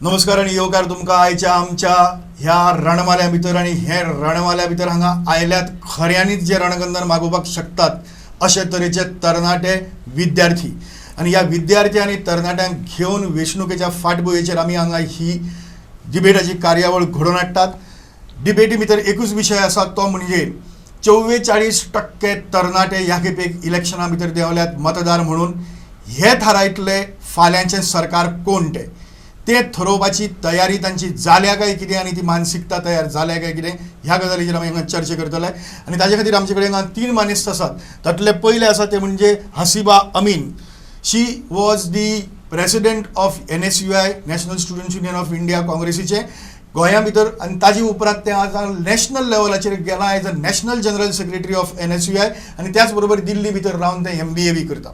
नमस्कार आणि येवकार तुमकां आयच्या आमच्या ह्या रणमाल्या भितर आणि हे रणमाल्या भितर हांगा आयल्यात खऱ्यांनीच जे रणगंधन मागोवपाक शकतात अशे तरेचे तरणाटे विद्यार्थी आणि ह्या विद्यार्थी आणि तरणाट्यांक घेवन वेंचणुकेच्या फाटभुंयेचेर आमी हांगा ही डिबेटाची कार्यावळ घडोवन हाडटात. डिबेटी भितर एकूच विशय आसा तो म्हणजे 44% तरणाटे ह्या खेपेक इलेक्शना भितर देंवल्यात मतदार म्हणून. हे थारायतले फाल्यांचें सरकार कोण ते ठरोवपाची तयारी तांची जाल्या काय कितें आनी ती मानसिकता तयार जाल्या काय कितें ह्या गजालीचेर आमी हांगा चर्चा करतले. आनी ताजे खातीर आमचे कडेन हांगा 3 मानेस्त आसात. तातूंतले पयले आसा ते म्हणजे Haseeba Amin. She was the president of NSUI national students union of India काँग्रेसीचे गोंया भितर आनी ताजे उपरांत ते आज नॅशनल लेवलाचेर गेला as a national general secretary of NSUI आनी त्याच बरोबर दिल्ली भितर रावन ते MBA बी करता.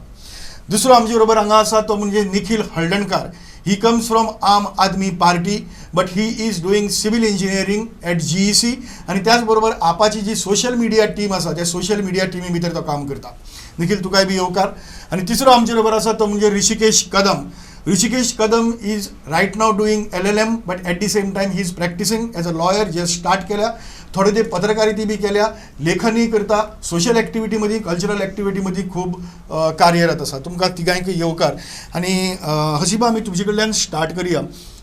दुसरो आमचे बरोबर हांगा आसा तो म्हणजे Nikhil Haldankar. He comes from Aam Aadmi Party, but he is doing civil engineering at GEC आणि त्याच बरोबर आपाची जी सोशल मिडिया टीम आसा त्या सोशल मिडिया टीमी भितर तो काम करता. निखिल तुकाय बी येवकार. आणि तिसरो आमचे बरोबर आसा तो म्हणजे Hrishikesh Kadam. Hrishikesh Kadam is right now doing LLM but at the same time he is practising as a lawyer. जे स्टार्ट केल्या थोडे ते पत्रकारिता बी केल्या, लेखनही करता, सोशल ॲक्टिव्हिटीमध्ये कल्चरल ॲक्टिव्हिटीमध्ये खूप कार्यरत आसा. तुमकां तिगांयक येवकार. आणि हसीबा आमी तुमचे कडल्यान स्टार्ट करूया.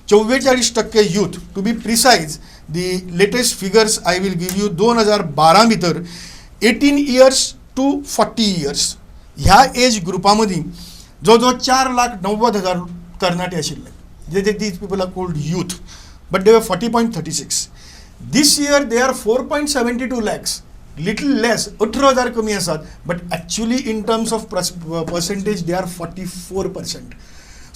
44% youth to be precise the latest figures I will give you. 2012 भितर 18 इयर्स टू 40 इयर्स ह्या एज ग्रुपा मदीं जो 4,90,000 तरणाटे आशिल्ले. जे these people are called youth but they were 40.36. This year they are 4.72 lakhs, little less, 18,000 कमी आसात, but actually in terms of percentage they are 44%.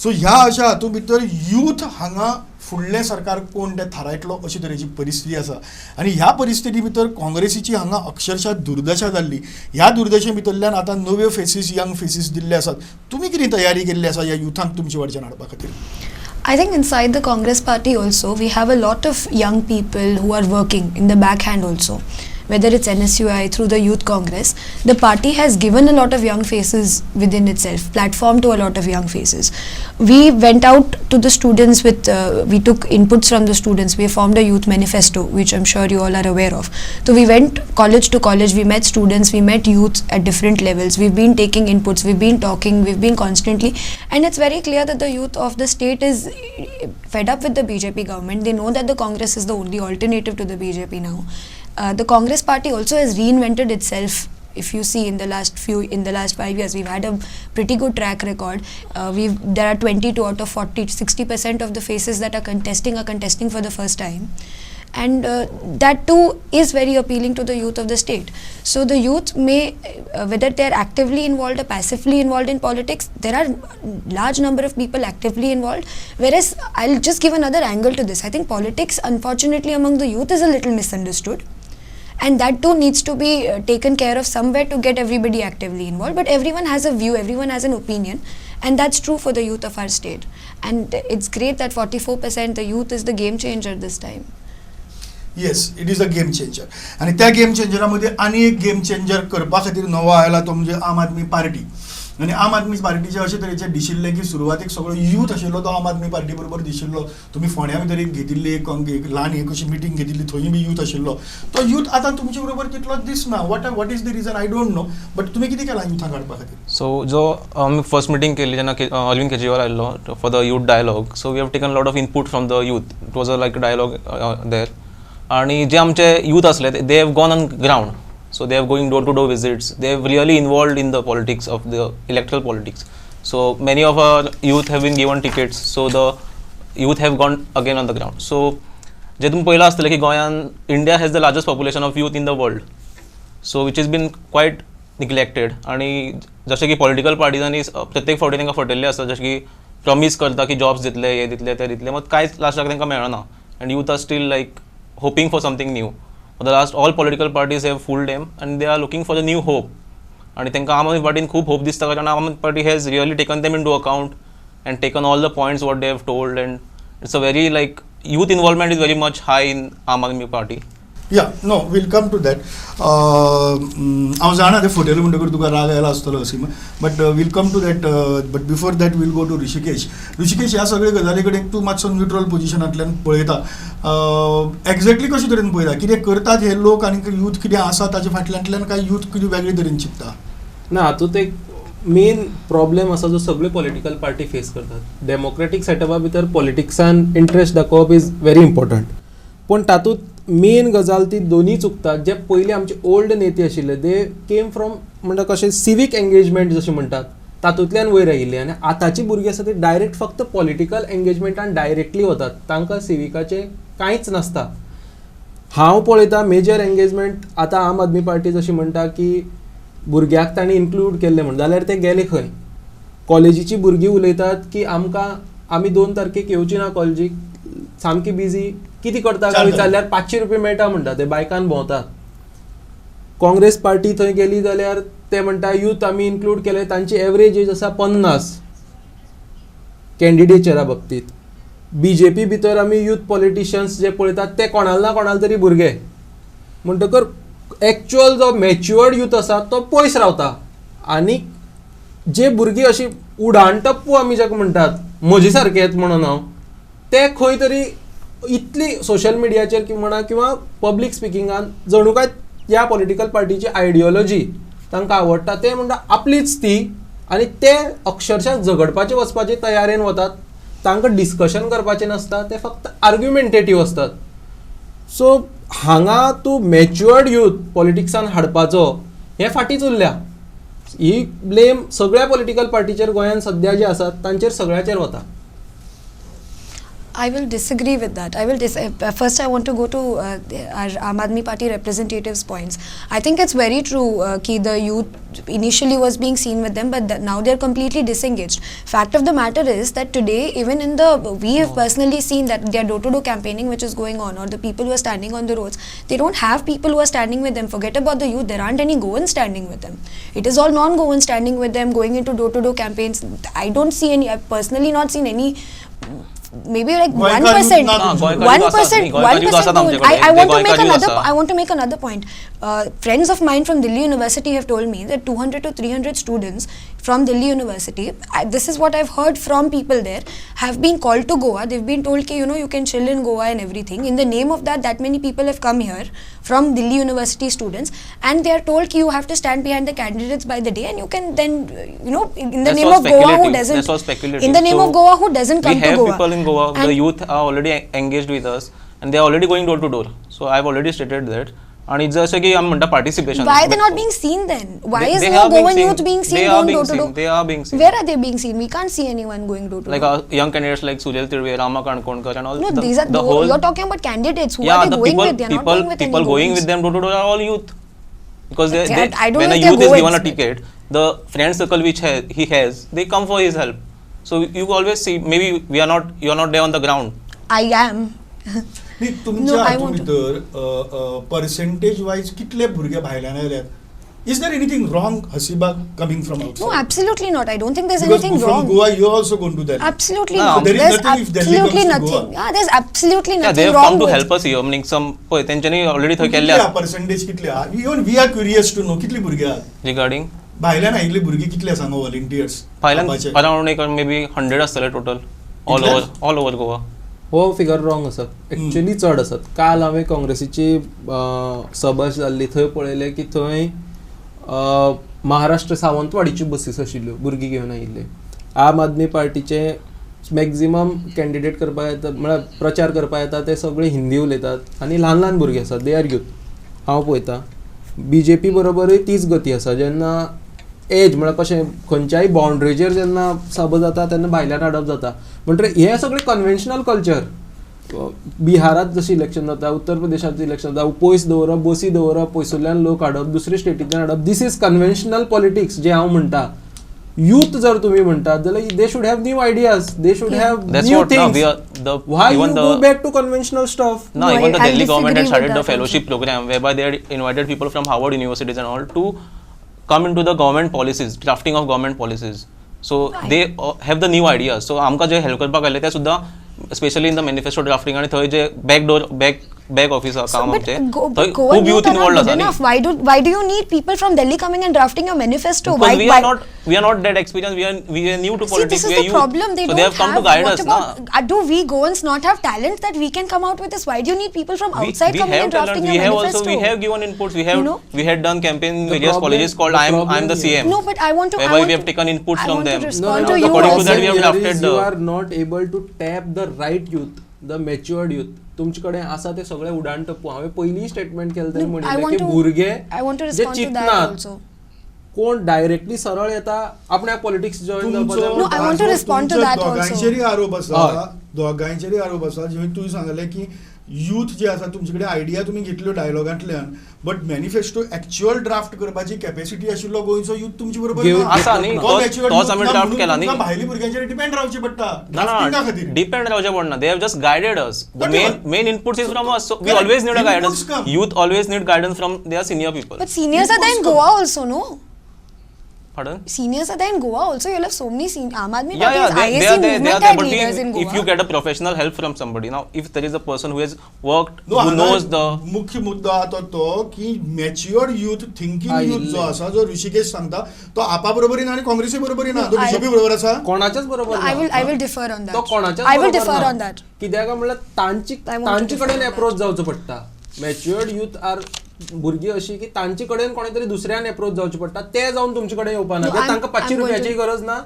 सो ह्या अशा हातूंत भितर यूथ हांगा फुडलें सरकार कोण तें थारायतलो अशी तरेची परिस्थिती आसा. आनी ह्या परिस्थिती भितर काँग्रेसीची हांगा अक्षरशः दुर्दशा जाल्ली. ह्या दुर्दशे भितरल्यान आतां नव्यो फेसीस, यंग फेसीस दिल्ले आसात. तुमी कितें तयारी केल्ली आसा ह्या युथांक तुमचे वटच्यान हाडपा खातीर? I think inside the Congress party also, we have a lot of young people who are working in the backhand also. Whether it's NSUI through the Youth Congress, the party has given a lot of young faces within itself, platform to a lot of young faces. We went out to the students with, we took inputs from the students. We formed a youth manifesto, which I'm sure you all are aware of. So we went college to college, we met students, we met youth at different levels. We've been taking inputs, we've been talking, we've been constantly, and it's very clear that the youth of the state is fed up with the BJP government. They know that the Congress is the only alternative to the BJP now. The Congress party also has reinvented itself. If you see in the last 5 years, we've had a pretty good track record. There are 22 out of 40, 60% of the faces that are contesting for the first time. And that too is very appealing to the youth of the state. So the youth may, whether they're actively involved or passively involved in politics, there are large number of people actively involved. Whereas I'll just give another angle to this. I think politics, unfortunately, among the youth is a little misunderstood. And that too needs to be taken care of somewhere to get everybody actively involved. But everyone has a view, everyone has an opinion. And that's true for the youth of our state. And it's great that 44% the youth is the game changer this time. Yes, it is a game changer. आणि त्या game चेंजरामध्ये आणि एक game changer करपा खातीर नवो आयला तो म्हणजे आम आदमी पार्टी. आणि आम आदमी पार्टीचे अशे तरेचे दिशिल्ले की सुरवातीक सगळो यूथ आशिल्लो तो आम आदमी पार्टी बरोबर दिशिल्लो. तुमी फोंड्या भितर एक घेतिल्ली एक ल्हान एक अशी मिटींग घेतिल्ली, थंय बी यूथ आशिल्लो. तो यूथ आतां तुमचे बरोबर तितलोच दिसना. What is the region I don't know. But तुमी कितें केलां युथांक हाडपा खातीर? सो जो आमी फर्स्ट मिटींग केल्ली जेन्ना अरविंद केजरीवाल आयल्लो for the youth dialogue, so we have taken lot of input from the youth. It was a like dialogue there. आणि जे आमचे यूथ असले they have gone on ground. So they are going door to door visits. They have really involved in the politics of the electoral politics. So many of our youth have been given tickets. So the youth have gone again on the ground. So जे तुम्ही पहिला असतले की गोंयान India has the largest population of youth in the world. So which has been quite neglected. आणि जसे की political पार्टीजांनी प्रत्येक फावटी तांकां फटयल्ले आसता, जशें की प्रॉमिस करता की जॉब्स दितले, हे दितले, ते दितले, मग कांयच लास्टाक तांकां मेळना. And youth are still like hoping for something new. For the last, all political parties have fooled them and they are looking for the new hope. And तांकां आम आदमी पार्टीन खूब होप दिसता कारण आम आदमी party has really taken them into account and taken all the points what they have told, and it's a very like youth involvement is very much high in Aam Aadmi Party. या no we'll come to that. हांव जाणा ते फटयले म्हणटकूच तुका राग आयला आसतलो Aseem, but we'll come to that. But before that we'll go to Hrishikesh. Hrishikesh ह्या सगळे गजाली कडेन तूं मातसो न्यूट्रल पोजिशनांतल्यान पळयता. एक्झॅक्टली कशे तरेन पळयता, कितें करतात हे लोक आनी यूथ कितें आसा ताचे फाटल्यातल्यान काय यूथ कितें वेगळे तरेन चिंतता? ना, हातूंत एक मेन प्रॉब्लेम आसा जो सगळे पॉलिटिकल पार्टी फेस करतात. डेमोक्रेटीक सेटअपा भितर पॉलिटिक्सान इंट्रस्ट दाखोवप इज व्हेरी इम्पॉर्टंट, पण तातूंत मेन गजाल ती दोनी चुकतात. जे पयलीं आमचे ओल्ड नेते आशिल्ले दे केम फ्रॉम म्हणटा कशें सिवीक एंगेजमेंट जशें म्हणटात तातूंतल्यान वयर आयिल्ले, आनी आतांची भुरगीं आसा ती डायरेक्ट फक्त पॉलिटिकल एंगेजमेंटान डायरेक्टली वतात, तांकां सिविकाचें कांयच नासता. हांव पळयता मेजर एंगेजमेंट आतां आम आदमी पार्टी जशी म्हणटा की भुरग्याक तांणी इन्क्लूड केल्ले म्हण, जाल्यार ते गेले खंय? कॉलेजीची भुरगीं उलयतात की आमी 2 तारखेक येवची ना कॉलेजीक, सामकी बिजी, कितें करता काय विचारल्यार 500 रुपया मेळटा म्हणटा, ते बायकान भोंवतात. काँग्रेस पार्टी थंय गेली जाल्यार ते म्हणटा यूथ आमी इन्क्लूड केले, तांची एवरेज एज आसा 50 कॅन्डिडेटच्या बाबतीत. BJP भितर आमी यूथ पॉलिटिशियन्स जे पळयतात ते कोणाल ना कोणाल तरी भुरगे, म्हणटकर एक्चुअल जो मॅच्युअर्ड यूथ आसा तो पयस रावता. आनी जे भुरगीं अशी उडाण टप्पू आमी जाका म्हणटात म्हजे सारकेच म्हणून हांव, ते खंय तरी इतली सोशल मिडियाचेर म्हणा किंवा पब्लीक स्पिकिंगान जणू काय ह्या पॉलिटिकल पार्टीची आयडियोलॉजी तांकां आवडटा, ते म्हणटा आपलीच ती, आनी ते अक्षरशः झगडपाचे वचपाचे तयारेन वतात. तांकां डिस्कशन करपाचें नासता, ते फक्त आर्ग्युमेंटेटीव आसतात. सो हांगा तूं मॅच्युअर्ड यूथ पॉलिटिक्सान हाडपाचो हें फाटींच उरल्या. ही ब्लेम सगळ्या पॉलिटिकल पार्टीचेर गोंयांत सद्या जे आसात तांचेर सगळ्याचेर वता. I will disagree with that. First, I want to go to our Aam Aadmi Party representatives' points. I think it's very true that the youth initially was being seen with them, but now they're completely disengaged. Fact of the matter is that today, even we have personally seen that their door-to-door campaigning which is going on, or the people who are standing on the roads, they don't have people who are standing with them. Forget about the youth, there aren't any Goans standing with them. It is all non-Goans standing with them, going into door-to-door campaigns. I don't see any, I've personally not seen any. Maybe like 1%. 1%. I want to make another point. Friends of mine from Delhi University have told me that 200 to 300 students from Delhi University, this is what I've heard from people there, have been called to Goa. They've been told that you can chill in Goa and everything. In the name of that many people have come here from Delhi University students, and they are told that you have to stand behind the candidates by the day, and you can then in the name of Goa who doesn't, in the name of Goa who doesn't come to Goa. We have people in Goa, the youth are already engaged with us and they are already going door to door. So I've already stated that. And it's just like participation. Why are they not being seen then? Why is no Goan youth being seen going door to door? They are being seen. Where are they being seen? We can't see anyone going door to door. Like young candidates like Sujal Tirve, Rama Kankonkar and all. No, these are you're talking about candidates. Who are they going with? They're not going with any people going with them door to door are all youth. Because I don't when know a if youth is they're given a Goans. ticket, the friend circle which he has, they come for his help. So you always see, maybe you're not there on the ground. I am. नाही, तुमच्या हातूंत भितर percentage wise कितले भुरगे भायल्यान आयल्यात? Is there anything wrong, Hasiba, coming from outside? No, absolutely not. I don't think there's Because anything from wrong. Goa, you also going to that. Absolutely No, not. there is There's nothing if Delhi absolutely comes to nothing. Goa. Yeah, there's absolutely Yeah, nothing they have wrong come to with help us here. Meaning some त्यांच्यानी already थंय कितले केल्या हा percentage कितले हा? Even we are curious to know कितली भुरगे आहात? regarding भायल्यान आयिल्ले भुरगे कितले सांगा व्हॉलंटियर्स? around maybe 100 असतले total all over Goa. हो फिगर रॉंग आसा, एक्चुअली चड आसात. काल हांवें काँग्रेसीची सभा जाल्ली थंय पळयलें की थंय महाराष्ट्र सावंतवाडीच्यो बसीस आशिल्ल्यो भुरगीं घेवन आयिल्ले. आम आदमी पार्टीचे मॅक्झिमम कॅन्डिडेट करपाक येतात, म्हळ्यार प्रचार करपाक येता ते सगळे हिंदी उलयतात आनी ल्हान ल्हान भुरगे आसात, दे आर यूथ. हांव पळयतां BJP बरोबरूय तीच गती आसा. जेन्ना एज म्हळ्यार कशें खंयच्याय बाउंड्रेचेर जेन्ना सभा जाता तेन्ना भायल्यान हाडप जाता. म्हणटकीर हे सगळें कन्वेन्शनल कल्चर. बिहारात जशें इलेक्शन जाता, उत्तर प्रदेशात इलेक्शन जाता, पयस दवरप, बसी दवरप, पयसुल्ल्यान लोक हाडप, दुसरे स्टेटींतल्यान हाडप, दीस इज कन्वेन्शनल पॉलिटिक्स जे हांव म्हणटा. यूथ जर तुम्ही म्हणटात जाल्यार they should have new ideas, they should have new things. Why you go back to conventional stuff? No, even the Delhi government had started the fellowship program whereby they had invited people from Harvard universities and all to come into the government policies, drafting of government policies. So they have the new ideas. So आमकां जे help करपाक आयले ते सुद्दां specially in the manifesto drafting आनी थंय जे back back office काम But आमचे Goan थंय खूब youth youth are not involved good आसा न्ही. enough. Why do you need people from Delhi coming and drafting your manifesto? Because Why? we are not that experienced. We are new to See, politics. this We is are the youth. problem. They So don't they have come to guide What us. about, Na? do we Goans not have talent that we can come out with this? Why do you need people from outside We coming have and drafting talent. your We have manifesto? also we have given inputs. We have You know? we had done campaign in The various problem- colleges called the I'm problem the here- CM. No, but I want to. Whereby I want we have to, taken inputs I from want them. to No, respond no, to no. you According to also. that, we have drafted you the- are not able to tap the right youth, the matured youth. तुमचे कडेन आसा ते सगळे उडाण टप्पू. हांवें पयलीं statement केलें तें No, I म्हणिल्लें want की to- भुरगे I want to J respond to that चिंतनात, also. कोण डायरेक्टली सरळ येता आपणाक पॉलिटिक्स जॉईन No, I करपाचें. want to respond to that also. दोघांचेरय आरोप आसा हय. दोघांचेरय आरोप आसा जे तुवें सांगलें की यूथ जे आसा तुमचे कडेन आयडिया तुमी घेतल्यो डायलॉगांतल्यान बट मॅनिफेस्टो एक्च्युअल ड्राफ्ट करपाची कॅपॅसिटी आशिल्लो गोंयचो यूथ तुमचे बरोबर घेवन- ना. आसा न्ही, तो तोच- matured तोच youth आमी ना draft म्हणून केला न्ही. तुमकां भायल्या भुरग्यांचेर डिपेंड रावचें पडटा No, draftinga no, खातीर. depend रावचे पडना. They have just guided us. The Whatever. main inputs is from us. So we Correct. always need a guidance. Inputs come. Youth always need guidance from their senior people. But seniors are there in Inputs Goa also, no? Pardon? Seniors are there in Goa also. You'll have so many Aam Aadmi Yeah, Party they IAC are there. movement But had leaders in Goa. if you get a professional help from somebody, now if there is a person who has worked, No, who हांगा knows the मुख्य मुद्दो आता तो की matured youth thinking youth जो आसा जो ऋषिकेश सांगता तो आपा बरोबर येना आणि काँग्रेसी बरोबर येना तो No, बीजेपी बरोबर आसा कोणाच्याच बरोबर I will ना. differ on तो that. कोणाच्याच I will बरोबर differ ना. on that. कित्याक म्हणल्यार तांची I want to तांचे differ कडेन on that. अप्रोच जावचो पडटा. मॅच्युअर्ड यूथ आर भुरगीं अशी की तांचे कडेन कोणे तरी दुसऱ्यान अप्रोच जावचें पडटा ते जावन तुमचे कडेन येवपाना. No, कित्याक तांकां I'm 500 going रुपयाची to- गरज ना.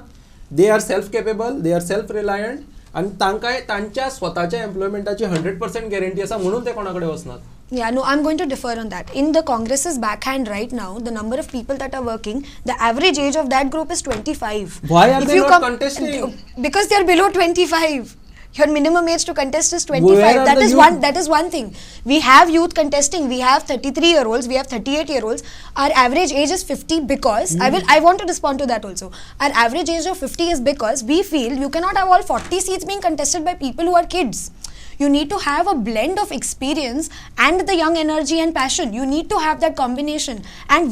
They are self capable, they are self reliant आनी तांकां तांच्या स्वताच्या एम्प्लॉयमेंटाची 100% गॅरंटी आसा म्हणून ते कोणा कडेन वचनात. Yeah, no, I'm going to differ on that. In the Congress's backhand right now, the number of people that are working, the average age of that group is 25. Why are If they you not come- contesting? Because they're below 25. Your minimum age to contest is 25. Where are the youth? That is one thing. We have youth contesting. We have 33-year-olds. We have 38-year-olds. Our average age is 50 because I want to respond to that also. Our average age of 50 is because we feel you cannot have all 40 seats being contested by people who are kids. You need to have a blend of experience and the young energy and passion. You need to have that combination. And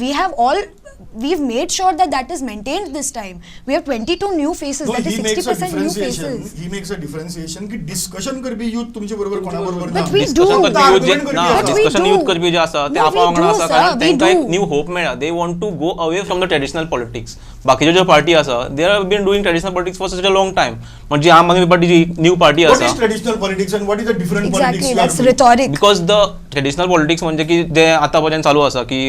we've made sure that is maintained this time. We have 22 new faces. No, That is he makes a 60% new differentiation. faces. He makes a differentiation की discussion करपी youth तुमचे बरोबर कोणा बरोबर ना. But we do. discussion Karpi youth J Argument ना करपी आसा. discussion we youth do. करपी जे आसा ते No, आपा we वांगडा do, आसा sir, कारण we तांकां एक do. न्यू होप मेळ्ळा. They want to go away from the traditional politics. बाकीच्यो ज्यो पार्टी आसा they are been doing traditional politics for such a long time. म्हणजे आम आदमी पार्टी जी न्यू पार्टी What आसा is traditional politics and what is the different Exactly, politics you are that's doing? rhetoric. Because the traditional politics म्हणजे की जे आतां पर्यंत चालू आसा की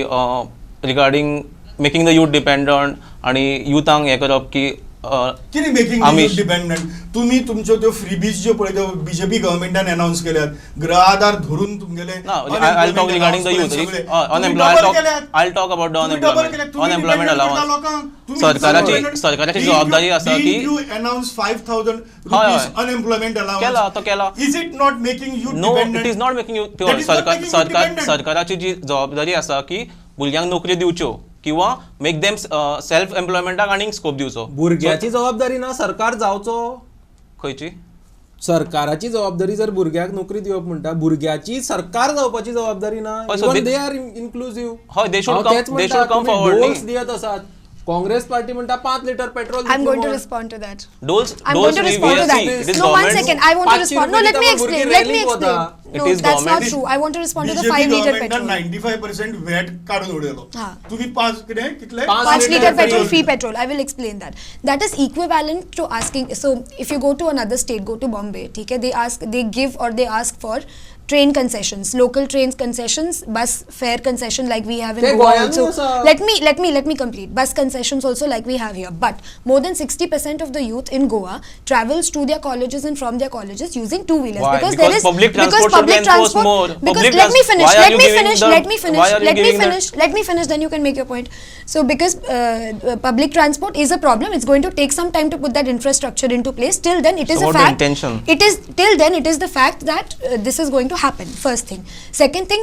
regarding making the youth dependent आणि युथांक हें करप की कितें मेकिंग आमिष. डिपेंडंट तुम्ही तुमच्यो त्यो फ्रीबीज ज्यो पळय त्यो बीजेपी गव्हर्मेंटान अनाउन्स केल्यात ग्रह आधार धरून तुमगेले I'll talk regarding the youth. I'll talk about the unemployment allowance. सरकाराची जबाबदारी आसा की अनाउन्स 5000 हय, हय. रुपीज अनएम्प्लॉयमेंट केला तो केला. Is it not making you know it is not making you That is not making you dependent. सरकाराची जी जबाबदारी आसा की भुरग्यांक नोकरी दिवच्यो किंवा मेक देम सेल्फ एम्प्लॉयमेंटाक आनीक स्कोप दिवचो. भुरग्याची जबाबदारी ना सरकार जावचो. खंयची सरकाराची जबाबदारी जर भुरग्याक नोकरी दिवप म्हणटा भुरग्याची सरकार जावपाची जबाबदारी ना. हय, so दे आर इन्क्लुसिव्ह. हय, they should come forward. Doles दियत आसात. काँग्रेस पार्टी म्हणटा 5 litre petrol. I'm going to respond to that. Doles I'm going to respond to that. it is No, one government. second. I want to 500 respond. No, let me रुपये explain. भुरगे Let me rally explain. होता. No, It is that's not government. true. I want to respond to the BJP 5 liter गव्हर्मेंटान petrol. 95% watt काढून उडयलो. हा. तुम्ही 5 कितें कितले 5 liter petrol, petrol. free petrol. I will explain that. That is equivalent to asking. So, if you go to another state, go to Bombay, okay, they give or they ask for train concessions, local trains concessions, bus fare concession like we have in They Goa Goa also. also. Let me complete. Bus concessions also like we have here. But more than 60% of the youth in Goa travels to their colleges and from their colleges using two-wheelers. Why? Because Because there is public transport should be enforced more. Because Public let me trans- finish. why are Let you me giving finish. the- Let me finish. why are you Let me giving the- finish. Let me finish. Then you can make your point. So because public transport is a problem, it's going to take some time to put that infrastructure into place. Till then, it is So a what the fact. intention? It is the fact that this is going to happen. First thing. Second thing,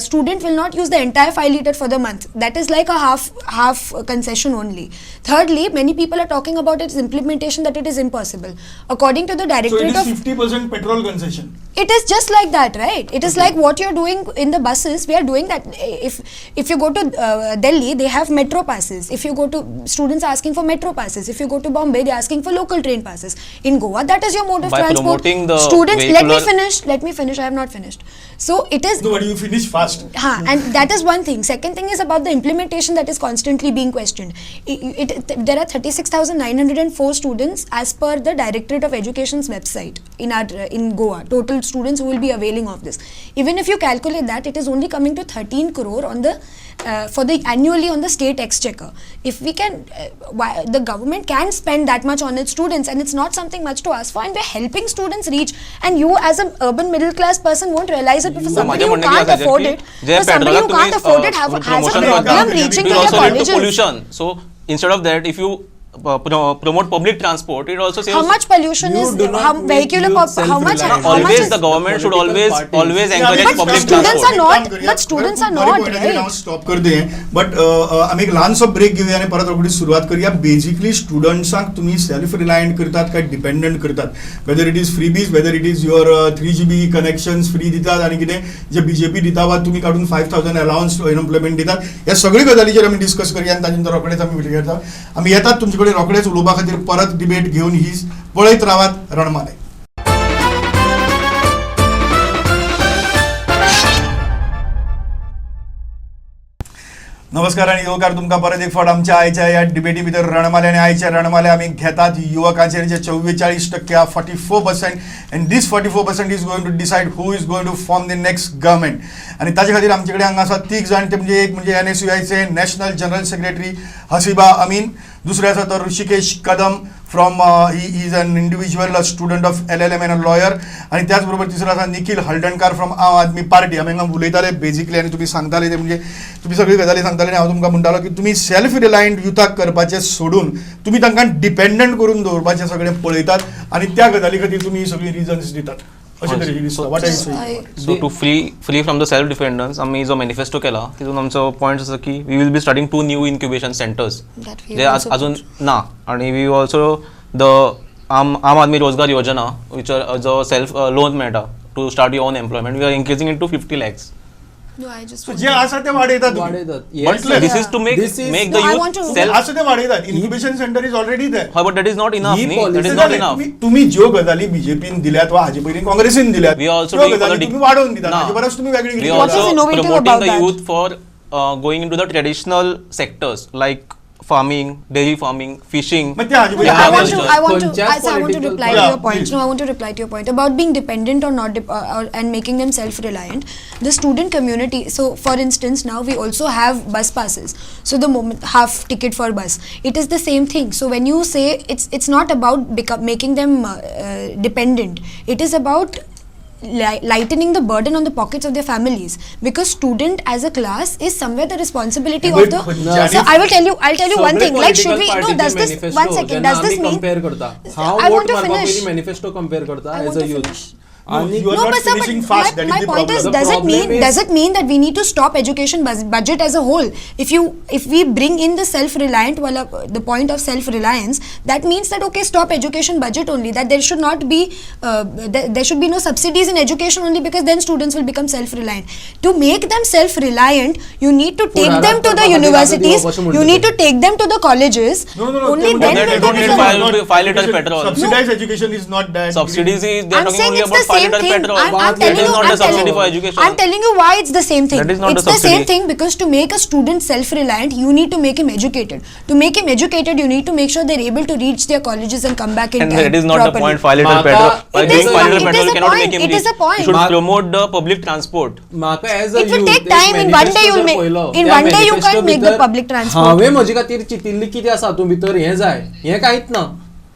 student will not use the entire 5 liter for the month. That is like a half concession only. Thirdly, many people are talking about its implementation that it is impossible. According to the So it directorate is of 50% petrol concession. It is just like that, right? It is like what you're doing in the buses. We are doing that. If you go to Delhi, they have metro passes. If you go to, students are asking for metro passes. If you go to Bombay, they're asking for local train passes. In Goa, that is your mode of By transport. promoting the Students, let me vehicular- finish. I have not finished. So it is. No, but you finish fast. And that is one thing. Second thing is about the implementation that is constantly being questioned. There are 36,904 students as per the Directorate of Education's website in Goa. Total students who will be availing of this. Even if you calculate that, it is only coming to 13 crore on the for the annually on the state exchequer. If we can, the government can spend that much on its students, and it's not something much to ask for, and we're helping students reach. And you, as an urban middle class person, won't realize it. But for somebody who can't afford it, for somebody who can't afford it, has a problem reaching to it their also lead to colleges. pollution. So instead of that, if you promote public transport, it also saves. How much pollution You is do not make vehicular? youth How much? self-reliant. How much Always is? the government should Political always parties. encourage But public students transport. are not- but students are not, right? Stop करते but आम्ही एक ल्हानसो break घेऊया आणि परत रोखडी सुरुवात करूया. Basically स्टुडंट्सांक तुम्ही सेल्फ रिलायंट करतात काय डिपेंडंट करतात, whether it is freebies, whether it is your 3GB connections free दितात आणि कितें जे बीजेपी दिता वा तुम्ही काढून 5,000 अलाउन्स अनएम्प्लॉयमेंट दितात. ह्या सगळी गजालीचेर आमी डिस्कस करूया आणि ताजे नंतर रोखडेच आमी विचार करता. आमी येतात तुमचे कडेन रोखडेच उलोवपा खातीर परत डिबेट घेऊन. ही पळयत रावात रणमाले. नमस्कार आणि योगार तुमकां परत एक फावट आमच्या आयच्या ह्या डिबेटी भितर रणमाले आणि आयच्या रणमाले आमी घेतात युवकांचेर जे 44% 44%, and this 44% is going to decide who is going to form the next government. आणि ताचे खातीर आमचे कडेन हांगा आसा 3 जाण. ते म्हणजे एक म्हणजे NSUIचे national general secretary Haseeba Amin, दुसरे आसा तो Hrishikesh Kadam from he is an individual student of LLM and a lawyer. आणि त्याचबरोबर तिसरो आसा निखिल हळदणकार फ्रॉम आम आदमी पार्टी. आमी हांगा उलयताले बेजिकली आनी तुमी सांगताले ते म्हणजे तुम्ही सगळी गजाली सांगताले आनी हांव तुमकां म्हणटालो की तुमी सेल्फ रिलायंट युथाक करपाचें सोडून तुमी तांकां डिपेंडंट करून दवरपाचें सगळें पळयतात आणि त्या गजाली खातीर तुमी ही सगळी रिजन्स दितात. अशें तरेची दिसता. What are you saying? So to free from the self dependence आम्ही जो मॅनिफेस्टो केला तितून आमचो पॉयंट आसा की we will be starting 2 new incubation centres That we जे also अजून ना. आणि वी ऑल्सो द आम आदमी रोजगार योजना विच जो सेल्फ लोन मेळटा to start your own employment. We are increasing in to 50 lakhs. No, I just. So जे आसा ते वाडयतात तुम्ही. वाडयतात. But Yes, this is to make This is- make No, the I youth want to- self. असं ते वाडयतात. Incubation centre is already there. But that is not enough. ही That policy is not enough. तुम्ही ज्यो गजाली बीजेपीन दिल्यात वा हाजे पयलीं काँग्रेसीन दिल्यात We are also त्यो doing for गजाली the तुम्ही वाडोवन दितात. ना. हाजे परस तुम्ही वेगळी We कितें are What is also innovative promoting about the that? youth for going into the traditional sectors like farming, dairy farming, fishing. मग ते हाजे No, पयलीं I want to. agriculture. I want to. Conchas I want to political reply to Yeah, your point. please. No, I want to reply to your point about being dependent or not, and making them self-reliant. The student community. So, for instance, now we also have bus passes. So the moment half ticket for bus, it is the same thing. So when you say it's not about making them dependent. It is about lightening the burden on the pockets of their families, because student as a class is somewhere the responsibility of the. So I'll tell you one thing. Like, should we? No, does this? One second. Does this mean? Compare करता हांव I vote want to मारपा finish. पयलीं manifesto compare करता I as want a to youth. finish. आणि You are No, not but sir, finishing fast. That my is the point is, problem. The problem is- does it mean that we need to stop education budget as a whole? If we bring in the self-reliant, the point of self-reliance, that means that okay, stop education budget only. That there should not be there should be no subsidies in education only, because then students will become self-reliant. To make them self-reliant, you need to take them to the universities. You need to take them to the colleges. No. Only they then They will don't they need become. 5 liter petrol. Subsidized education is not that. Subsidies is they are I'm talking saying only it's about the 5 same liter thing. petrol. I'm That telling is you, not I'm the subsidy telling for you, education. I'm telling you why it's the same thing. That is not It's the the same subsidy. thing because to make a student self-reliant, you need to make him educated. To make him educated, you need to make sure they're able to reach their colleges and come back in And time that is not the properly. point. 5 liter Maka- petrol. By It giving is 5 the- liter it petrol, is you the cannot point. make him It is rich. the point. You should Maka- promote the public transport. म्हाका as a It will take time. In one day you'll make. In one day you can't make the public transport. हांवें म्हजे खातीर चितिल्ली कितें आसा तूं भितर हें जाय हें कांयच ना.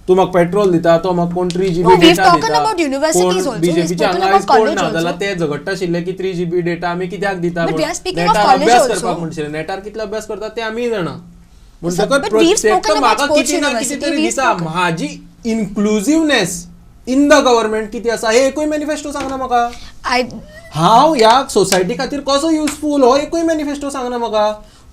तूं म्हाका पेट्रोल दिता तो म्हाका कोण 3GB No, we've data talked दिता. about universities also. We've बीजेपीचे spoken हांगा about आयज कोण college ना also. जाल्यार ते झगडटा आशिल्ले की 3GB डेटा आमी कित्याक दिता But we are speaking of नेटार college अभ्यास also. करपाक म्हणशिल्ले नेटार कितलो अभ्यास करता ते आमी जाणा. But म्हणटकच we've प्रत्येक spoken about म्हाका sports कितें ना कितें university, तरी we've दिता. spoken. म्हाजी इन्क्लुझिवनेस इन द गव्हर्नमेंट कितें आसा हे एकूय मॅनिफेस्टो सांगना म्हाका. I हांव ह्या सोसायटी खातीर कसो युजफूल हो एकूय मॅनिफेस्टो सांगना म्हाका.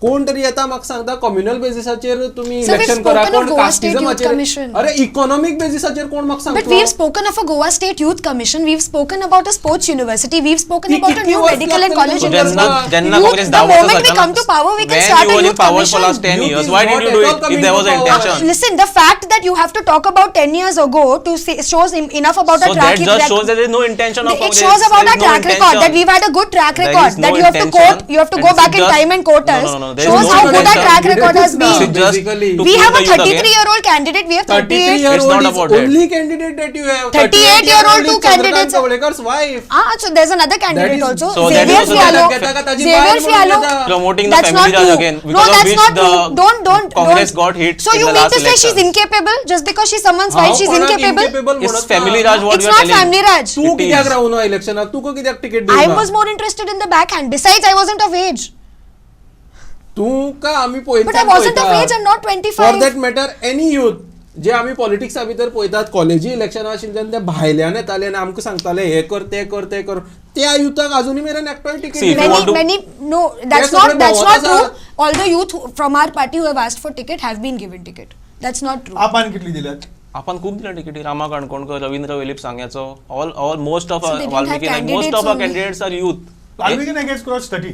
कोण तरी येता म्हाका सांगता कम्युनल बेसिसाचेर तुम्ही Sir, we've इलेक्शन करा, spoken of कोण Goa State Youth कास्टिझमाचेर, Commission. अरे इकॉनॉमिक बेसिसाचेर कोण म्हाका But सांगता. we've spoken of a Goa State Youth Commission. We've spoken about a sports university. We've spoken ती about a किती new वर्ष medical and लागतली college तुमका? university. Jenna Youth, Congress the दावत moment we असताना, come to power, we can when start you a were in youth power for last commission. 10 Youth years, is why not did you at do all it if coming there to was an power. intention? Listen, the fact that you have to talk about 10 years ago to say, shows enough about So a track that just shows that there is no intention of It Congress. shows about There our is no track record, intention. that we've had a good track There record, is no that you have to intention, quote, you have to and go this back is in just- time and quote us. No, there is Shows no how good our intention. track record has This is been. It's just basically- to We prove have a the youth again. 33-year-old candidate, we have 38. 33-year-old It's not is about that. only candidate that you have. 38-year-old two is Chandrakant candidates. Kavalekar's wife. So there's another candidate is- also, So that Xavier is also Fialo. that- घेता का ताजी Xavier बायल म्हणून Fialo. घेता. Promoting the That's family not judge true. again, No, because of that's which not the true. Don't. Congress got hit So in you the mean last to say she's elections. incapable just because she's someone's हांव wife? She's कोणाक incapable. incapable It's म्हणत family ना. raj what It's we are not telling. family raj. तू It कित्याक is. रावून इलेक्शनाक तुका कित्याक ticket I दिवना? was more interested in the backhand. Besides, I wasn't of age. तुका आमी But I wasn't of age. I'm not for 25. That matter any youth जे आमी पॉलिटिक्सा भितर पळयतात कॉलेजी इलेक्शनां आशिल्ली तेन्ना ते भायल्यान येताले आनी आमकां सांगताले हे कर ते कर ते कर, त्या युथाक अजुनूय मेरेन एकटोय See, if ticket you Many, want to- many, no, that's Yes, not what true. are- All the youth from our party who have asked for ticket have been given ticket. That's not true. आपण कितली दिल्यात? आपण खूप दिल्या ticket Rama Kankonkar Ravindra Velip सांग्याचो all most of So they didn't Valmiki have most of candidates only. Candidates are youth Valmiki Naik cross 30.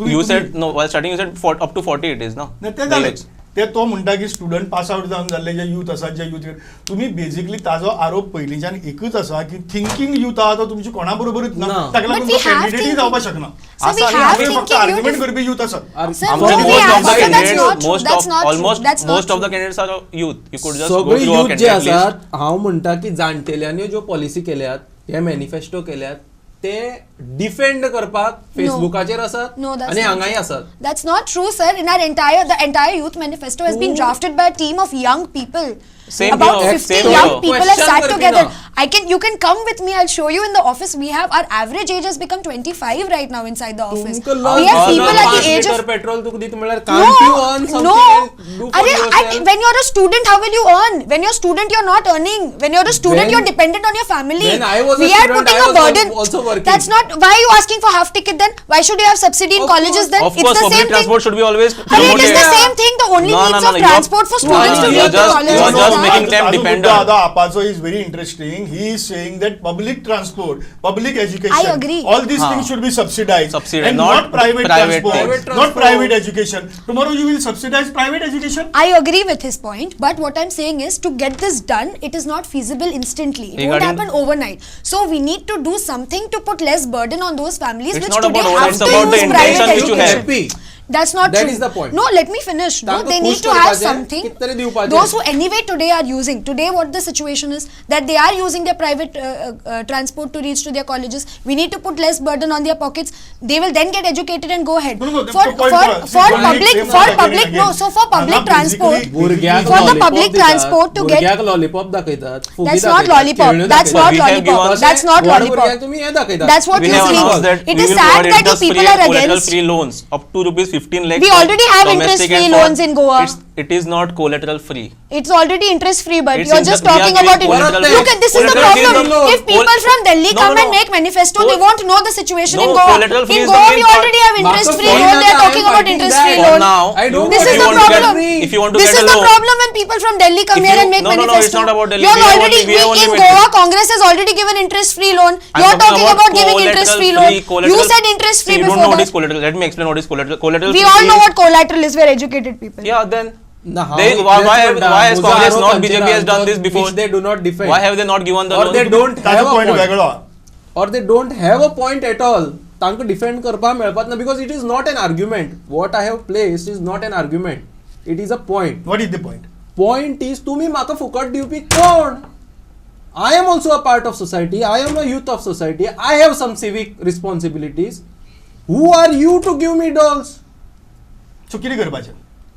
You said no why starting you said up to 40 it is ना नाही, ते जालेच. ते तो म्हणटा की स्टुडंट पास आउट जावन जाल्ले जे यूथ आसात जे यूथ तुम्ही बेसिकली ताजो आरोप पयलींच्यान एकूच आसा की थिंकिंग यूथ आहा तो तुमची कोणा बरोबरूच ना, ना. ताका But लागून we तो have कॅन्डिडेटही thinking. जावपाक शकना. So we आसा आणि have आमी फक्त thinking आर्ग्युमेंट youth. करपी यूथ आसात. Sir, आमचे no, we most have- of the that's candidates not true. Most That's of not true. Almost That's not most of the true. Candidates are youth you could just go सगळे through a youth जे candidate list आसात हांव म्हणटा की जाणटेल्यांनी ज्यो policy केल्यात हे manifesto केल्यात ते डिफेंड करपाक फेसबुकाचेर आसात No, that's आणि not हांगाय true. आसात. That's not true, sir. In our the entire youth manifesto has been drafted by a team of young people. Same About here, 50 same young here. people have Question sat Karpi together. ना. You can come with me. I'll show you in the office. We have our average age has become 25 right now inside the office. तुमकां We have people at the 5 age litre of petrol तुका दित म्हळ्यार can't you earn something no. and do for yourself? When you're a student, how will you earn? When you're a student, you're not earning. When you're a student, When- you're dependent on your family. when I was a we are student, putting I a was burden. also working. That's not. Why are you asking for half ticket then? Why should you have subsidy in Of colleges course. then? Of course, it's the public same transport thing. should be always It is promoted. the same thing. The only No, no, means no, of no, transport for students to you reach are the just- colleges. you are just now. making them ताजो dependent. मुद्दा आता आपाचो is very interesting. He is saying that public transport, public education, I agree. all these things should be subsidized, Subsidized, and not not private private transport, things. Private not transport. private education. Tomorrow you will subsidize private education. I agree with his point, but what I'm saying is to get this done, it is not feasible instantly. It won't Regarding- happen overnight. So we need to do something to put less burden on those families It's which not today about have overnight, it's to about the use private intention which you have. education. That's not That true. is the point. No, let me finish. No, तांकां they खुश need to have करपाचें, something. कितें तरी दिवपाचें. Those who anyway today are using, today what the situation is that they are using their private transport to reach to their colleges. We need to put less burden on their pockets. They will then get educated and go ahead. No, For the point for- see, one public, same for again and public, again. no. So for public Basically- transport, भुरग्याक for the lollipop public दितात, transport to get. भुरग्याक lollipop दाखयतात, फुगी That's not दाखयतात, lollipop. खेळण्यो That's दाखयतात. not We have lollipop. given- That's not व्हड lollipop. भुरग्याक तुम्ही हे दाखयतात. That's what We you have see. announced that It we is will sad provide that you interest-free people are and collateral against. free loans up to rupees 15 lakhs. We already have domestic interest-free and foreign. loans in Goa. It is not collateral free. It's already interest free, but It's you're in just the- we are talking giving about collateral Look free. at this is the Collateral free problem. is the- If people from Delhi No, come no, and no. make manifesto, they won't know the situation No, in Goa. collateral free In is the Goa, main we part. already have interest free Marcus, loan. They are I am talking about fighting interest free that. loan. Now, I don't This if is you the want to get- problem. if you want to This get is a the loan- problem when people from Delhi come If here you- and make no, no, no, manifesto. it's not about Delhi. You're We have already only- we have only in made- Goa, Congress has already given interest free loan. I'm You're talking about giving collateral interest free free, loan. collateral- You said interest free See, you don't before know what is that. collateral. Let me explain what is collateral. Collateral We free all know is- what collateral is. We're educated people. Yeah, then. ना, हांव They- इतलेंच why म्हणटा, has म्हजो Congress आरोप not हांचेर BJP has आसा, done this before? which they do not defend. Why have they not given the Or loan? they don't have ताजो a point point. वेगळो. Or they don't have a point at all. तांकां defend करपाक मेळपाक ना, because it is not an argument. What I have placed is not an argument. It is a point. What is the point? Point is तुम्ही म्हाका फुकट दिवपी कोण? I am also a part of society. I am a youth of society. I have some civic responsibilities. Who are you to give me dolls? सो कितें करपाचें?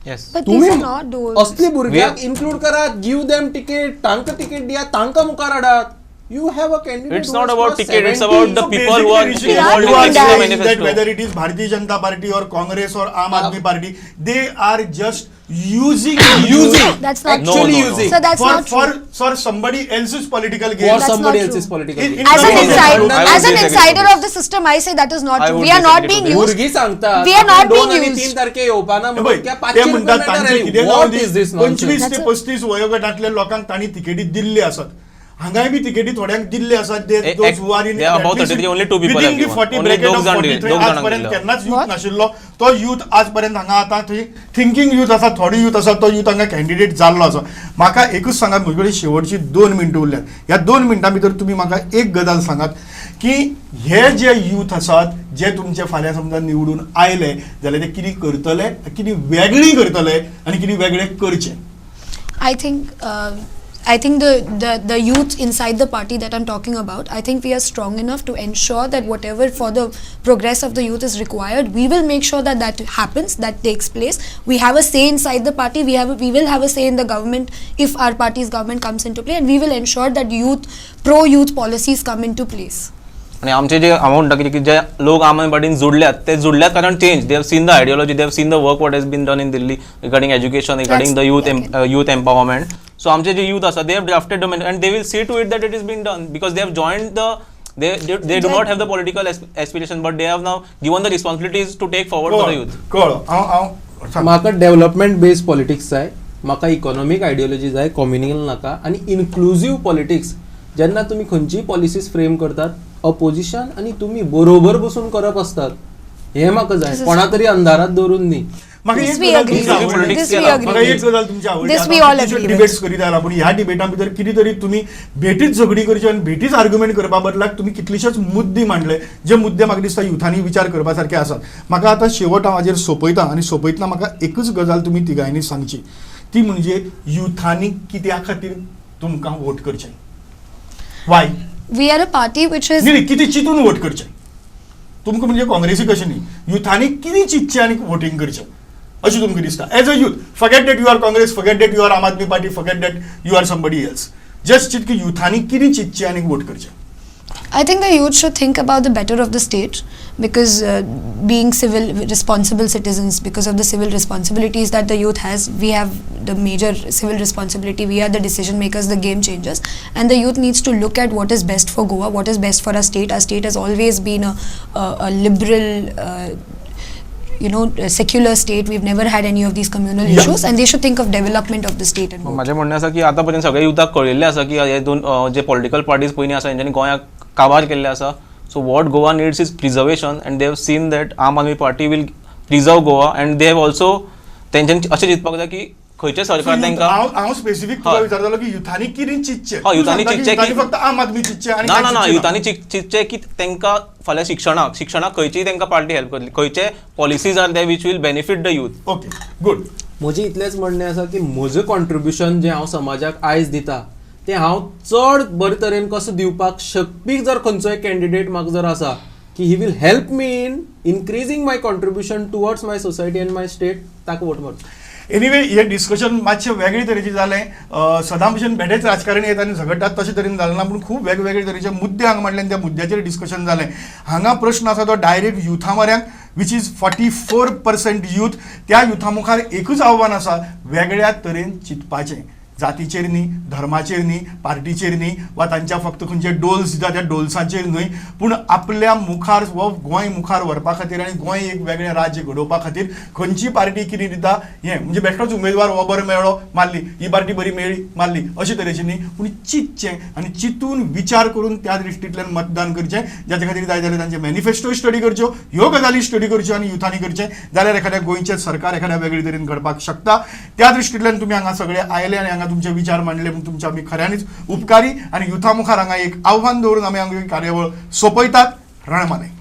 Yes. But these तुम्ही are not those. असली भुरग्याक include करात, give them ticket, तांकां ticket दियात, तांकां मुखार हाडात. You have a candidate. It's who not has about crossed ticket, it's 70. about the So people who are basically, involved you are in the saying that manifesto. whether it is Bharatiya Janata Party or Congress or Aam Aadmi Party, they are just using That's not No, Actually no, no. using So that's for not true. for somebody else's political for gain. That's somebody not else's true. political In- gain. in- As an No, no, no, insider, no, no, I as would an disagree insider to of the system, I say that is not I true. would We are not disagree being to used. भुरगीं सांगतात We are not आपण being 2 आणि used. 3 तारखे येवपाना पळय, म्हणून त्या ते 500 म्हणतात रुपया तांचे कितें मेळटा. जावन What is this 25 That's ते a- 35 वयोगटांतल्या लोकांक तांणी तिकेटी दिल्ली आसात. हांगाय बी तिकेटी थोड्यांक दिल्ली आसात. They are about 33, only 2 people have given. Only दोग जाण जाणांक आजपर्यंत दिल्लो. केन्नाच What? यूथ नाशिल्लो तो यूथ आजपर्यंत हांगा आतां थंय थिंकींग यूथ आसा, थोडी यूथ आसा, तो यूथ हांगा कॅन्डिडेट जाल्लो आसा. म्हाका एकूच सांगात, म्हजे कडेन शेवटची 2 मिनटां उरल्यात. ह्या 2 मिनटां भितर तुमी म्हाका एक गजाल सांगात की हे जे यूथ आसात, जे तुमचे फाल्यां समजा निवडून आयले जाल्यार ते कितें करतले, कितें वेगळी करतले आनी कितें वेगळें करचें. I think the youth inside the party that I'm talking about, I think we are strong enough to ensure that whatever for the progress of the youth is required, we will make sure that that happens, that takes place. We have a say inside the party. We will have a say in the government if our party's government comes into play, and we will ensure that pro-youth policies come into place. आणि आमचे जे amount की जे लोक आम आदमी पार्टीन जुडल्यात कारण change they have seen the ideology, they have seen the work what has been done in Delhi regarding education, regarding the youth empowerment. So आमचे जे youth आसा, they have drafted the and they will see to it that it is being done because they have joined they do not have the political aspiration, but they have now given the responsibilities to take forward for the youth. कळ्ळो. हांव म्हाका development based politics जाय, म्हाका economic ideology जाय, communal नाका, आणि inclusive politics. जेन्ना तुम्ही खंयचीय पॉलिसीज फ्रेम करतात, अपोजिशन आणि तुम्ही बरोबर बसून करप असतात, हे म्हाका जाय. कोणा तरी अंधारात दवरून न्ही. म्हाका This एक we गजाल agree तुमची with. आवडली. This we केला. agree म्हाका एक with. गजाल तुमची आवडली. This आता we all आपण agree with. डिबेट्स करीत आयला, पूण ह्या डिबेटां भितर कितें तरी तुमी भेटीच झगडी करची आनी भेटीच आर्ग्युमेंट करपा बदलाक तुमी कितलेशेच मुद्दे मांडले, जे मुद्दे म्हाका दिसता युथांनी विचार करपा सारखे आसात. म्हाका आतां शेवट हांव हाजेर सोंपयता आनी सोंपयतना म्हाका एकूच गजाल तुमी तिगांयनी सांगची, ती म्हणजे युथांनी कित्या खातीर तुमकां वोट करचें. वाय? We are a party which is न्ही कितें चिंतून वोट करचें तुमकां, म्हणजे काँग्रेसी कशें न्ही, युथांनी कितें चिंतचें आनी वोटींग करचें अशें तुमकां दिसता. As a youth, forget that you are Congress, forget that you are Aam Aadmi Party, forget that you are somebody else. Just चिंत की युथांनी कितें चिंतचें आनी वोट करचें. I think the youth should think about the better of the state because being civil responsible citizens, because of the civil responsibilities that the youth has, we have the major civil responsibility. We are the decision makers, the game changers, and the youth needs to look at what is best for Goa, what is best for our state. Our state has always been a liberal secular state. We've never had any of these communal issues, and they should think of development of the state and vote. माझे म्हणणे आसा की आतापर्यंत सगळे युथाक कळिल्ले आसा की हे दोन जे political parties पयलीं आसा तेंच्यांनी गोंयाक काबार केल्ले आसा. So what Goa needs is preservation, and they have seen that Aam Aadmi Party will preserve Goa, and they have also तेंच्यांनी अशें चिंतपाक जाय की खंयचें सरकार तांकां हांव स्पेसिफीक तुका विचारतालो की युथांनी कितें चिंतचें. हय, युथांनी तूं सांगता की चिंतचें की- युथांनी फक्त आम आदमी चिंतचें आनी ना कांय ना ना चिंतचें युथांनी चिंतचें की तांकां फाल्यां शिक्षणाक खंयचीय तांकां पार्टी हेल्प करतली, खंयचे policies are they which will benefit the youth. Okay good. म्हजें इतलेंच म्हणणें आसा की म्हजें कॉन्ट्रिब्युशन जें हांव समाजाक आयज दिता तें हांव चड बरे तरेन कसो दिवपाक शकपी जर खंयचोय कॅन्डिडेट म्हाका जर आसा की he will help me in increasing my contribution towards my society and my state, ताका वोट मारचो. एनिवे हे डिस्कशन मातशें वेगळे तरेचें जालें. सदां भशेन बेडेच राजकारणी येता आनी झगडटात तशे तरेन जालें ना, पूण खूब वेगवेगळे तरेचे मुद्दे हांगा मांडले आनी त्या मुद्द्याचेर डिस्कशन जालें. हांगा प्रश्न आसा तो डायरेक्ट युथा म्हऱ्यांक, विच इज 44% यूथ. त्या युथा मुखार एकूच आव्हान आसा, वेगळ्या तरेन चिंतपाचें. जातीचेर न्ही, धर्माचेर न्ही, पार्टीचेर न्ही, वा तांच्या फक्त खंयचे डोल्स दिता त्या डोल्सांचेर न्हय, पूण आपल्या मुखार वो गोंय मुखार व्हरपा खातीर आनी गोंय एक वेगळें राज्य घडोवपा खातीर खंयची पार्टी कितें दिता हें, म्हणजे बेश्टोच उमेदवार हो बरो मेळ्ळो मारली, ही पार्टी बरी मेळ्ळी मारली अशे तरेचें न्ही, पूण चिंतचें आनी चिंतून विचार करून त्या दृश्टींतल्यान मतदान करचें. जाच्या खातीर जाय जाल्यार तांचे मॅनिफेस्टो स्टडी करच्यो, ह्यो गजाली स्टडी करच्यो आनी युथांनी करचें, जाल्यार एखाद्या गोंयचें सरकार एखाद्या वेगळे तरेन घडपाक शकता. त्या दृश्टींतल्यान तुमी हांगा सगळे आयले आनी हांगा तुमचे विचार मांडले म्हणून तुमच्या आमी खऱ्यांनीच उपकारी. आनी युथा मुखार हांगा एक आव्हान दवरून आमी हांगा कार्यावळ सोंपयतात. रणमाले.